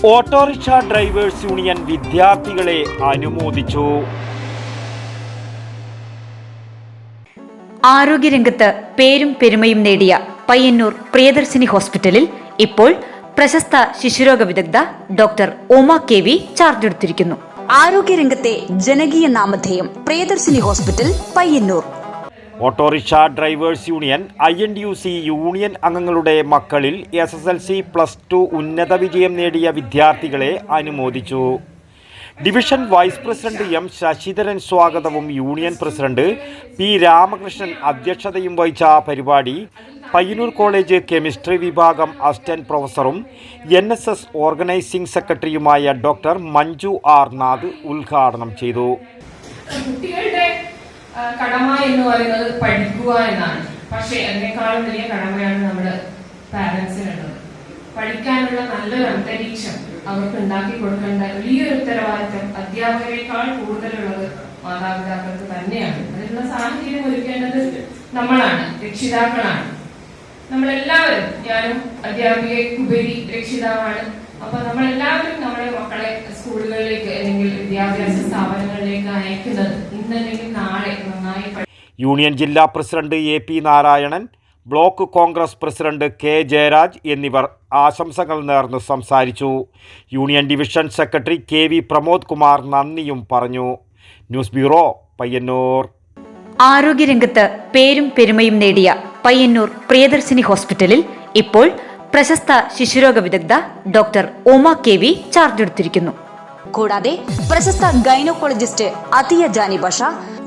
Autorickshaw drivers union വിദ്യാർത്ഥികളെ അനുമോദിച്ചു. ആരോഗ്യരംഗത്ത് പേരും പെരുമയും നേടിയ പയ്യന്നൂർ പ്രിയദർശിനി ഹോസ്പിറ്റലിൽ ഇപ്പോൾ പ്രശസ്ത ശിശുരോഗ വിദഗ്ധ ഡോക്ടർ ഉമ KV ചാർജ് എടുത്തിരിക്കുന്നു. ആരോഗ്യരംഗത്തെ ജനകീയ നാമധേയം Priyadarshini hospital Payyannur. Auto rickshaw drivers union INTUC union അംഗങ്ങളുടെ മക്കളിൽ SSLC +2 ഉന്നത വിജയം നേടിയ വിദ്യാർത്ഥികളെ അനുമോദിച്ചു. Division vice president M Sasidharan സ്വാഗതവും യൂണിയൻ പ്രസിഡന്റ് P രാമകൃഷ്ണൻ അധ്യക്ഷതയും വഹിച്ച പരിപാടി പയ്യന്നൂർ കോളേജ് കെമിസ്ട്രി വിഭാഗം അസിസ്റ്റന്റ് പ്രൊഫസറും NSS ഓർഗനൈസിംഗ് സെക്രട്ടറിയുമായ ഡോക്ടർ മഞ്ജു R നാഥ് ഉദ്ഘാടനം ചെയ്തു. കടമ എന്ന് പറയുന്നത് പഠിക്കുക എന്നാണ്. പക്ഷേ അതിനേക്കാളും വലിയ കടമയാണ് നമ്മുടെ പാരന്റ്സിനുള്ളത്. പഠിക്കാനുള്ള നല്ലൊരു അന്തരീക്ഷം അവർക്ക് ഉണ്ടാക്കി കൊടുക്കേണ്ട വലിയൊരു ഉത്തരവാദിത്തം അധ്യാപകരെക്കാൾ കൂടുതലുള്ളത് മാതാപിതാക്കൾക്ക് തന്നെയാണ്. അതിനുള്ള സാഹചര്യം ഒരുക്കേണ്ടത് നമ്മളാണ്, രക്ഷിതാക്കളാണ്. നമ്മളെല്ലാവരും, ഞാനും അധ്യാപികയ്ക്കുപരി രക്ഷിതാവാണ്. അപ്പൊ നമ്മളെല്ലാവരും നമ്മുടെ മക്കളെ സ്കൂളുകളിലേക്ക് അല്ലെങ്കിൽ വിദ്യാഭ്യാസ സ്ഥാപനങ്ങളിലേക്ക് അയക്കുന്നത് ഇന്നല്ലെങ്കിൽ നാളെ നന്നായി. യൂണിയൻ ജില്ലാ president AP Narayanan, block Congress president K Jayaraj എന്നിവർ ആശംസകൾ നേർന്ന് സംസാരിച്ചു. Union division secretary KV Pramod Kumar നന്ദിയും പറഞ്ഞു. News bureau, Payyannur. ആരോഗ്യരംഗത്ത് പേരും പെരുമയും നേടിയ പയ്യന്നൂർ പ്രിയദർശിനി ഹോസ്പിറ്റലിൽ ഇപ്പോൾ പ്രശസ്ത ശിശുരോഗ വിദഗ്ധ ഡോക്ടർ ഉമ KV ചാർജ് എടുത്തിരിക്കുന്നു. കൂടാതെ പ്രശസ്ത ഗൈനക്കോളജിസ്റ്റ് അതിയ ജാനി ബഷ,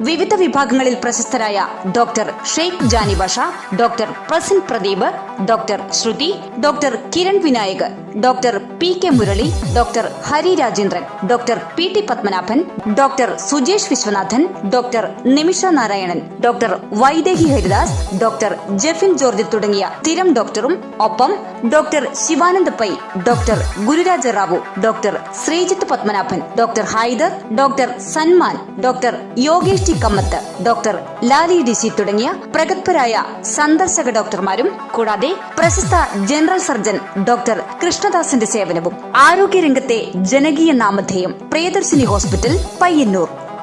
വിവിധ വിഭാഗങ്ങളിൽ പ്രശസ്തരായ doctor Sheikh Jani Basha, doctor Prasin Pradeep, doctor Shruti, doctor Kiran Vinayak, doctor PK Murali, doctor Hari Rajendran, doctor PT Padmanabhan, doctor Sujesh Viswanathan, doctor Nimisha Narayanan, doctor Vaidehi Haridas, doctor Jeffin George തുടങ്ങിയ സ്ഥിരം ഡോക്ടറും ഒപ്പം doctor Shivanand Pai, doctor Gururaja Rao, doctor Sreejith Padmanabhan, doctor Haider, doctor Sanman, doctor Yogesh T Kamath, doctor Lali DC തുടങ്ങിയ പ്രഗത്ഭരായ സന്ദർശക ഡോക്ടർമാരും കൂടാതെ പ്രശസ്ത ജനറൽ സർജൻ ഡോക്ടർ കൃഷ്ണദാസിന്റെ സേവനവും. ആരോഗ്യരംഗത്തെ ജനകീയ നാമധേയം പ്രിയദർശിനി ഹോസ്പിറ്റൽ പയ്യന്നൂർ.